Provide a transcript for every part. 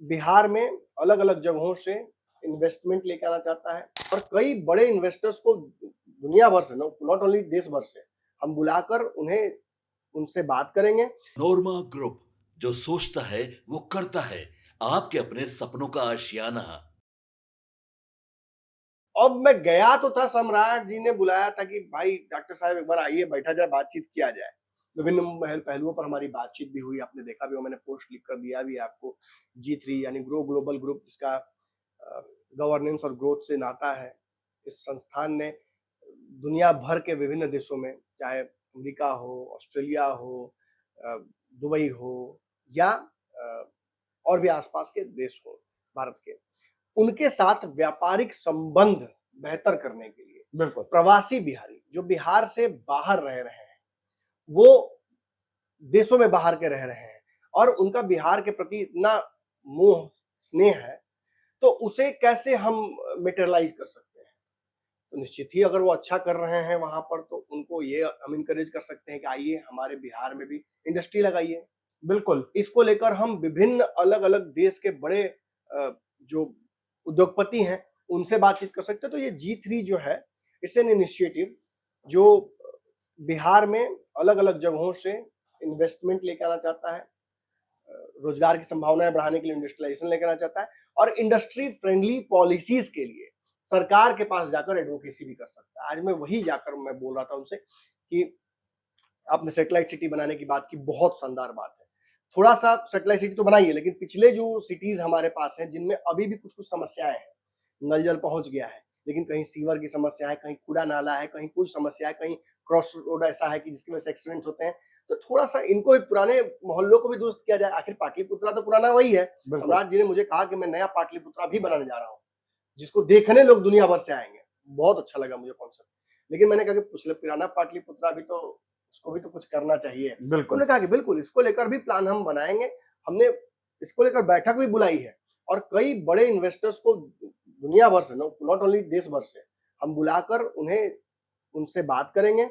बिहार में अलग अलग जगहों से इन्वेस्टमेंट लेके आना चाहता है और कई बड़े इन्वेस्टर्स को दुनिया भर से, नॉट ओनली देश भर से हम बुलाकर उन्हें उनसे बात करेंगे। नोरमा ग्रुप, जो सोचता है वो करता है। आपके अपने सपनों का आशियाना। अब मैं गया तो था, सम्राट जी ने बुलाया था कि भाई डॉक्टर साहब एक बार आइए, बैठा जाए, बातचीत किया जाए। विभिन्न पहलुओं पर हमारी बातचीत भी हुई, आपने देखा भी हो, मैंने पोस्ट लिख कर दिया भी आपको। G3 यानी ग्रो ग्लोबल ग्रुप, जिसका गवर्नेंस और ग्रोथ से नाता है। इस संस्थान ने दुनिया भर के विभिन्न देशों में, चाहे अमेरिका हो, ऑस्ट्रेलिया हो, दुबई हो या और भी आसपास के देश हो भारत के, उनके साथ व्यापारिक संबंध बेहतर करने के लिए बिल्कुल प्रवासी बिहारी जो बिहार से बाहर रह रहे हैं, वो देशों में बाहर के रह रहे हैं और उनका बिहार के प्रति इतना मोह स्नेह है, तो उसे कैसे हम मटेरियलाइज कर सकते हैं। तो निश्चित ही अगर वो अच्छा कर रहे हैं वहां पर, तो उनको ये हम इनकरेज कर सकते हैं कि आइए हमारे बिहार में भी इंडस्ट्री लगाइए। बिल्कुल इसको लेकर हम विभिन्न अलग अलग देश के बड़े जो उद्योगपति हैं उनसे बातचीत कर सकते हैं। तो ये G3 जो है, इट्स एन इनिशिएटिव जो बिहार में अलग अलग जगहों से इन्वेस्टमेंट लेकर आना चाहता है, रोजगार की संभावनाएं बढ़ाने के लिए इंडस्ट्रियलाइजेशन लेकर आना चाहता है और इंडस्ट्री फ्रेंडली पॉलिसीज के लिए सरकार के पास जाकर एडवोकेसी भी कर सकता है। आज मैं वही जाकर मैं बोल रहा था उनसे कि आपने सैटेलाइट सिटी बनाने की बात की, बहुत शानदार बात है। थोड़ा सा सैटेलाइट सिटी तो बनाई है, लेकिन पिछले जो सिटीज हमारे पास हैं जिनमें अभी भी कुछ कुछ समस्याएं हैं, नल जल पहुंच गया है लेकिन कहीं सीवर की समस्या है, कहीं कूड़ा नाला है, कहीं कुछ समस्या है, कहीं क्रॉस रोड ऐसा है कि जिसकी वजह से एक्सीडेंट होते हैं। तो थोड़ा सा इनको भी, पुराने मोहल्लों को भी दुरुस्त किया जाए। आखिर पाटलिपुत्रा तो पुराना वही है। सम्राट जी ने मुझे कहा कि मैं नया पाटलिपुत्रा भी बनाने जा रहा हूँ, जिसको देखने लोग दुनिया भर से आएंगे। बहुत अच्छा लगा मुझे कॉन्सेप्ट, लेकिन मैंने कहा कि पिछले पुराना पाटलिपुत्रा भी तो, उसको भी तो कुछ करना चाहिए। उन्होंने कहा कि बिल्कुल इसको लेकर भी प्लान हम बनाएंगे। हमने इसको लेकर बैठक भी बुलाई है और कई बड़े इन्वेस्टर्स को दुनिया भर से, नॉट ओनली देश भर से हम बुलाकर उन्हें उनसे बात करेंगे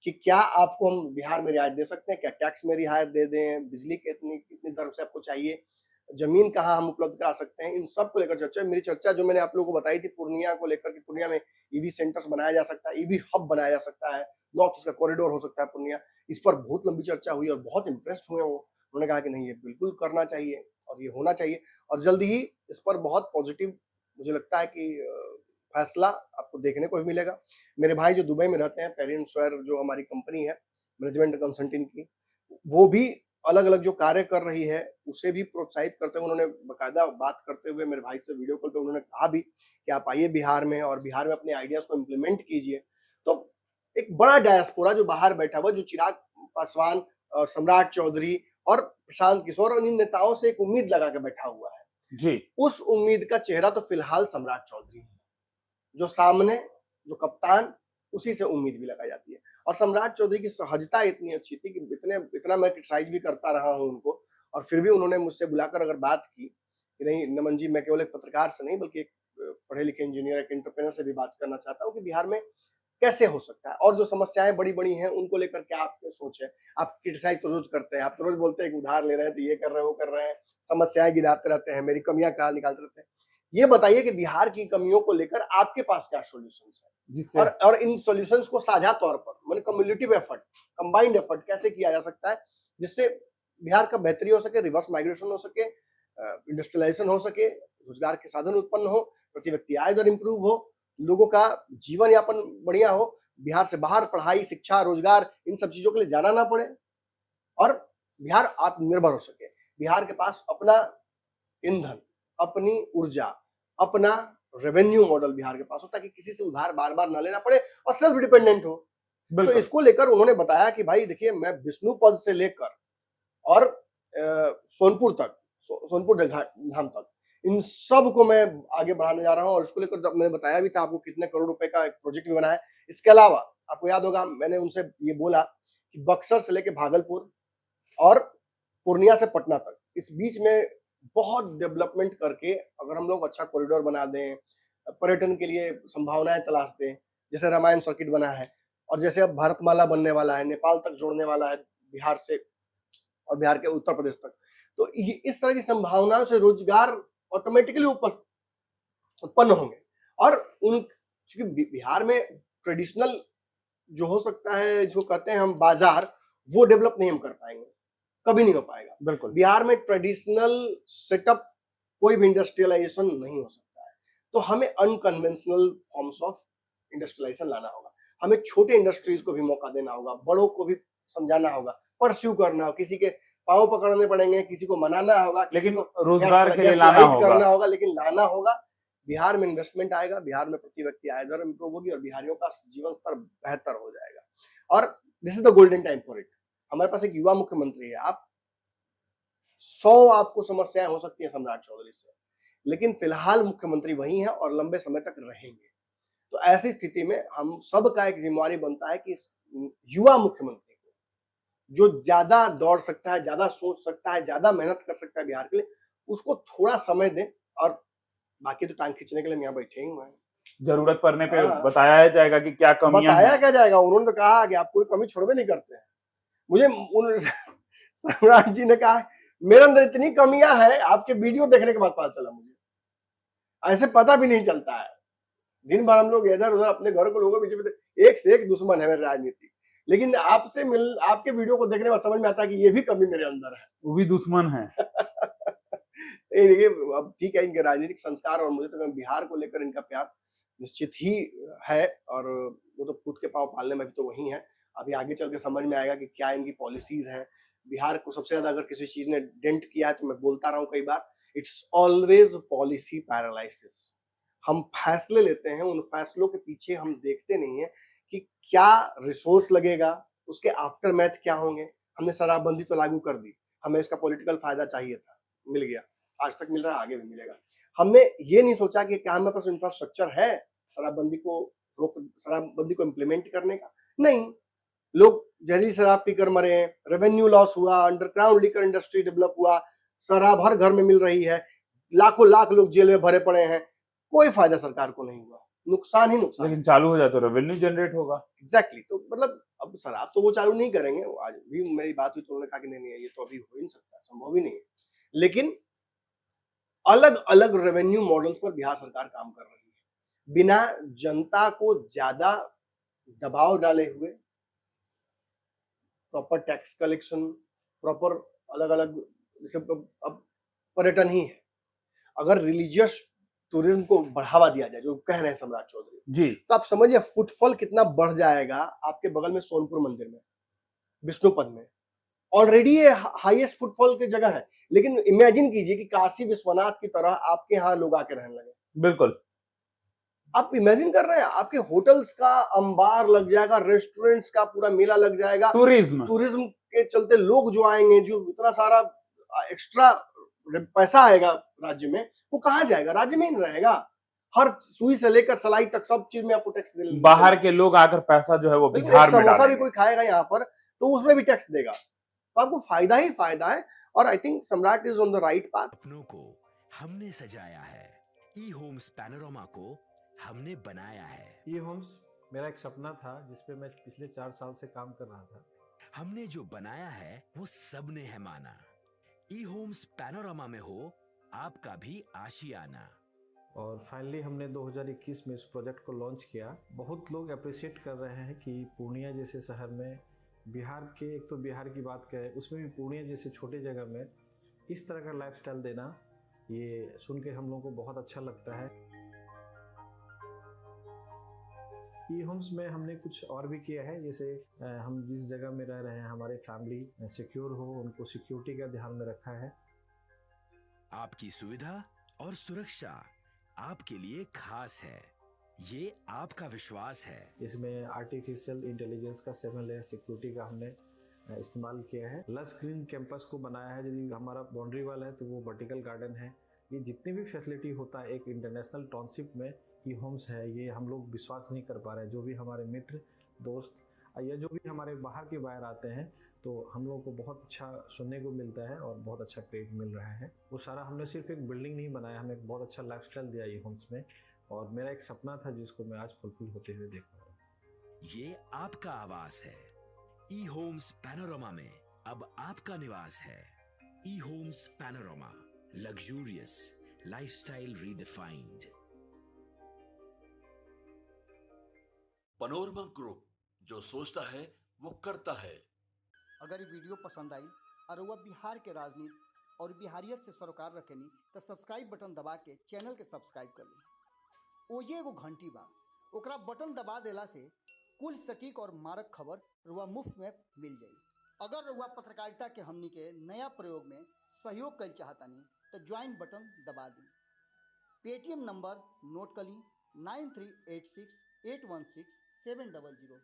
कि क्या आपको हम बिहार में रियायत दे सकते हैं, क्या टैक्स में रियायत दे दें, बिजली कितनी कितनी दर से आपको चाहिए, जमीन कहाँ हम उपलब्ध करा सकते हैं। इन सब को लेकर चर्चा। मेरी चर्चा जो मैंने आप लोगों को बताई थी पूर्णिया को लेकर कि पूर्णिया में ईवी सेंटर्स बनाया जा सकता है, ईवी हब बनाया जा सकता है, नॉर्थ ईस्ट का कॉरिडोर हो सकता है पूर्णिया। इस पर बहुत लंबी चर्चा हुई और बहुत इंप्रेस्ड हुए वो। उन्होंने कहा कि नहीं, ये बिल्कुल करना चाहिए और ये होना चाहिए और जल्दी ही इस पर बहुत पॉजिटिव मुझे लगता है कि फैसला आपको देखने को भी मिलेगा। मेरे भाई जो दुबई में रहते हैं, पेरिन स्क्वायर जो हमारी कंपनी है मैनेजमेंट कंसल्टिंग की, वो भी अलग अलग जो कार्य कर रही है उसे भी प्रोत्साहित करते हुए, उन्होंने बाकायदा बात करते हुए मेरे भाई से वीडियो कॉल पे उन्होंने कहा भी कि आप आइए बिहार में और बिहार में अपने आइडियाज को इम्प्लीमेंट कीजिए। तो एक बड़ा डायस्पोरा जो बाहर बैठा हुआ, जो चिराग पासवान और सम्राट चौधरी और प्रशांत किशोर और इन नेताओं से एक उम्मीद लगा के बैठा हुआ है जी, उस उम्मीद का चेहरा तो फिलहाल सम्राट चौधरी है, जो सामने, जो कप्तान, उसी से उम्मीद भी लगाई जाती है। और सम्राट चौधरी की सहजता इतनी अच्छी थी कि इतना मैं क्रिटिसाइज भी करता रहा हूं उनको, और फिर भी उन्होंने मुझसे बुलाकर अगर बात की कि नहीं नमन जी, मैं केवल एक पत्रकार से नहीं बल्कि एक पढ़े लिखे इंजीनियर, एक एंटरप्रेन्योर से भी बात करना चाहता हूँ कि बिहार में कैसे हो सकता है और जो समस्याएं बड़ी बड़ी हैं उनको लेकर क्या आपकी सोच है। आप क्रिटिसाइज तो रोज करते हैं, आप तो रोज बोलते हैं कि उधार ले रहे हैं तो ये कर रहे हैं, वो कर रहे हैं, समस्याएं गिनाते रहते हैं, मेरी कमियां कहाँ निकालते रहते हैं। ये बताइए कि बिहार की कमियों को लेकर आपके पास क्या सॉल्यूशंस है और इन सॉल्यूशंस को साझा तौर पर, माने कम्युनिटिव एफर्ट, कंबाइंड एफर्ट कैसे किया जा सकता है जिससे बिहार का बेहतरी हो सके, रिवर्स माइग्रेशन हो सके, इंडस्ट्रियलाइजेशन हो सके, रोजगार के साधन उत्पन्न हो, प्रति व्यक्ति आय दर इंप्रूव हो, लोगों का जीवन यापन बढ़िया हो, बिहार से बाहर पढ़ाई, शिक्षा, रोजगार, इन सब चीजों के लिए जाना ना पड़े और बिहार आत्मनिर्भर हो सके। बिहार के पास अपना ईंधन, अपनी ऊर्जा, अपना रेवेन्यू मॉडल बिहार के पास हो ताकि किसी से उधार बार बार ना लेना पड़े और सेल्फ डिपेंडेंट हो। तो इसको लेकर उन्होंने बताया कि भाई देखिए, मैं विष्णुपद से लेकर और सोनपुर तक, सोनपुर धाम तक, इन सब को मैं आगे बढ़ाने जा रहा हूँ और इसको लेकर मैंने बताया भी था आपको कितने करोड़ रुपए का एक प्रोजेक्ट भी बना है। इसके अलावा आपको याद होगा मैंने उनसे ये बोला कि बक्सर से लेकर भागलपुर और पूर्णिया से पटना तक, इस बीच में बहुत डेवलपमेंट करके अगर हम लोग अच्छा कॉरिडोर बना दें, पर्यटन के लिए संभावनाएं तलाश दें, जैसे रामायण सर्किट बना है और जैसे अब भारतमाला बनने वाला है, नेपाल तक जोड़ने वाला है बिहार से और बिहार के उत्तर प्रदेश तक, तो इस तरह की संभावनाओं से रोजगार ऑटोमेटिकली उत्पन्न होंगे। और उन क्योंकि बिहार में ट्रेडिशनल जो हो सकता है, जो कहते हैं हम बाजार, वो डेवलप नहीं हम कर पाएंगे, कभी नहीं हो पाएगा। बिल्कुल बिहार में ट्रेडिशनल सेटअप कोई भी इंडस्ट्रियलाइजेशन नहीं हो सकता है। तो हमें अनकन्वेंशनल फॉर्म्स ऑफ इंडस्ट्रियलाइजेशन लाना होगा। हमें छोटे इंडस्ट्रीज को भी मौका देना होगा, बड़ों को भी समझाना होगा, परस्यू करना होगा, किसी के पांव पकड़ने पड़ेंगे, किसी को मनाना होगा, लेकिन रोजगार के लिए लाना करना होगा, लेकिन लाना होगा। बिहार में इन्वेस्टमेंट आएगा, बिहार में प्रति व्यक्ति आय दर इंप्रूव होगी और बिहारियों का जीवन स्तर बेहतर हो जाएगा। और this is the golden time for it. हमारे पास एक युवा मुख्यमंत्री है। आप 100 आपको समस्याएं हो सकती है सम्राट चौधरी से, लेकिन फिलहाल मुख्यमंत्री वही है और लंबे समय तक रहेंगे। तो ऐसी स्थिति में हम सबका एक जिम्मेवारी बनता है कि इस युवा मुख्यमंत्री को, जो ज्यादा दौड़ सकता है, ज्यादा सोच सकता है, ज्यादा मेहनत कर सकता है बिहार के लिए, उसको थोड़ा समय दें। और बाकी तो टांग खींचने के लिए हम यहाँ बैठे ही हुए हैं। जरूरत पड़ने पे बताया जाएगा कि क्या कमियां बताया क्या जाएगा। उन्होंने तो कहा कि आप कोई कमी छोड़वे नहीं करते हैं। मुझे सम्राट जी ने कहा मेरे अंदर इतनी कमियां हैं, आपके वीडियो देखने के बाद पता चला मुझे। ऐसे पता भी नहीं चलता है। दिन भर हम लोग इधर उधर अपने घर को लोगों के पीछे, एक से एक दुश्मन है मेरी राजनीति, लेकिन आपके वीडियो को देखने के बाद समझ में आता है कि ये भी कमी मेरे अंदर है, वो भी दुश्मन है। देखिए अब ठीक है, इनके राजनीतिक संस्कार और मुझे तो बिहार को लेकर इनका प्यार निश्चित ही है। और वो तो खुद के पांव पालने में भी तो वही है। अभी आगे चल के समझ में आएगा कि क्या इनकी पॉलिसीज हैं। बिहार को सबसे ज्यादा अगर किसी चीज ने डेंट किया है, तो मैं बोलता रहा हूं कई बार, इट्स ऑलवेज पॉलिसी पैरालिसिस। हम फैसले लेते हैं, उन फैसलों के पीछे हम देखते नहीं है कि क्या रिसोर्स लगेगा, उसके आफ्टर मैथ क्या होंगे। हमने शराबबंदी तो लागू कर दी, हमें इसका पॉलिटिकल फायदा चाहिए था, मिल गया, आज तक मिल रहा है, आगे भी मिलेगा। हमने ये नहीं सोचा कि क्या हमारे पास इंफ्रास्ट्रक्चर है शराबबंदी को इम्प्लीमेंट करने का। नहीं, लोग जहरीली शराब पीकर मरे हैं, रेवेन्यू लॉस हुआ, अंडरग्राउंड लिकर इंडस्ट्री डेवलप हुआ, शराब हर घर में मिल रही है, लाखों लाख लोग जेल में भरे पड़े हैं, कोई फायदा सरकार को नहीं हुआ, नुकसान ही नुकसान। लेकिन चालू हो जाए तो रेवेन्यू जनरेट होगा। एग्जैक्टली। तो मतलब अब शराब तो वो चालू नहीं करेंगे। आज भी मेरी बात हुई तो उन्होंने कहा कि नहीं ये तो अभी हो ही नहीं सकता, संभव ही नहीं है। लेकिन अलग अलग रेवेन्यू मॉडल्स पर बिहार सरकार काम कर रही है, बिना जनता को ज्यादा दबाव डाले हुए, प्रॉपर टैक्स कलेक्शन, प्रॉपर अलग अलग, जैसे अब पर्यटन ही है, अगर रिलीजियस टूरिज्म को बढ़ावा दिया जाए, जो कह रहे हैं सम्राट चौधरी जी, तो आप समझिए फुटफॉल कितना बढ़ जाएगा। आपके बगल में सोनपुर मंदिर में, विष्णुपद में ऑलरेडी ये हाईएस्ट फुटफॉल की जगह है, लेकिन इमेजिन कीजिए कि काशी विश्वनाथ की तरह आपके यहाँ लोग आके रहने लगे। बिल्कुल। आप इमेजिन कर रहे हैं, आपके होटल्स का अंबार लग जाएगा, रेस्टोरेंट्स का पूरा मेला लग जाएगा, टूरिज्म के चलते लोग जो आएंगे, जो इतना सारा एक्स्ट्रा पैसा आएगा राज्य में, वो कहाँ जाएगा? राज्य में ही रहेगा। हर सुई से लेकर सलाई तक सब चीज में आपको टैक्स देना। बाहर के लोग आकर पैसा जो है वो बिहार में समोसा भी कोई खाएगा यहाँ पर तो उसमें भी टैक्स देगा, तो आपको फायदा ही फायदा है। और आई थिंक सम्राट is on the right path. सपनों को हमने सजाया है, ई होम्स पैनोरामा को हमने बनाया है। ई होम्स मेरा एक सपना था जिसपे मैं पिछले 4 साल से काम कर रहा था। हमने जो बनाया है वो सबने है माना। ई होम्स पैनोरामा में हो आपका भी आशियाना। और फाइनली हमने 2021 में इस प्रोजेक्ट को लॉन्च किया। बहुत लोग अप्रिशिएट कर रहे हैं कि पूर्णिया जैसे शहर में, बिहार के, एक तो बिहार की बात करें उसमें भी पूर्णिया जैसे छोटे जगह में इस तरह का लाइफस्टाइल देना, ये सुन के हम लोगों को बहुत अच्छा लगता है। ई होम्स में हमने कुछ और भी किया है, जैसे हम जिस जगह में रह रहे हैं हमारे फैमिली सिक्योर हो, उनको सिक्योरिटी का ध्यान में रखा है। आपकी सुविधा और सुरक्षा आपके लिए खास है, ये आपका विश्वास है। इसमें आर्टिफिशियल इंटेलिजेंस का 7 लेयर सिक्योरिटी का हमने इस्तेमाल किया है। लस ग्रीन कैंपस को बनाया है। यदि हमारा बाउंड्री वाल है तो वो वर्टिकल गार्डन है। ये जितनी भी फैसिलिटी होता है एक इंटरनेशनल टाउनशिप में ई होम्स है, ये हम लोग विश्वास नहीं कर पा रहे हैं। जो भी हमारे मित्र दोस्त या जो भी हमारे बाहर के बाहर आते हैं तो हम लोगों को बहुत अच्छा सुनने को मिलता है और बहुत अच्छा क्रेडिट मिल रहा है। वो सारा हमने सिर्फ एक बिल्डिंग नहीं बनाया, हमें एक बहुत अच्छा लाइफस्टाइल दिया ई होम्स में, और मेरा एक सपना था जिसको मैं आज फुलफिल होते हुए देख रहा हूँ। ये आपका आवास है। ई होम्स पैनोरामा में अब आपका निवास है। eHomes Panorama, luxurious lifestyle redefined. Panorama group, जो सोचता है वो करता है। अगर ये वीडियो पसंद आई और वह बिहार के राजनीति और बिहारियत से सरोकार रखेनी तो सब्सक्राइब बटन दबा के चैनल के सब्सक्राइब कर ली। ओजे एगो घंटी बा, ओकरा बटन दबा देला से कुल सटीक और मारक खबर रुआ मुफ्त में मिल जाई। अगर रुआ पत्रकारिता के हमनी के नया प्रयोग में सहयोग कर चाहतानी तो ज्वाइन बटन दबा दी। पेटीएम नंबर नोट कर ली 9386816700।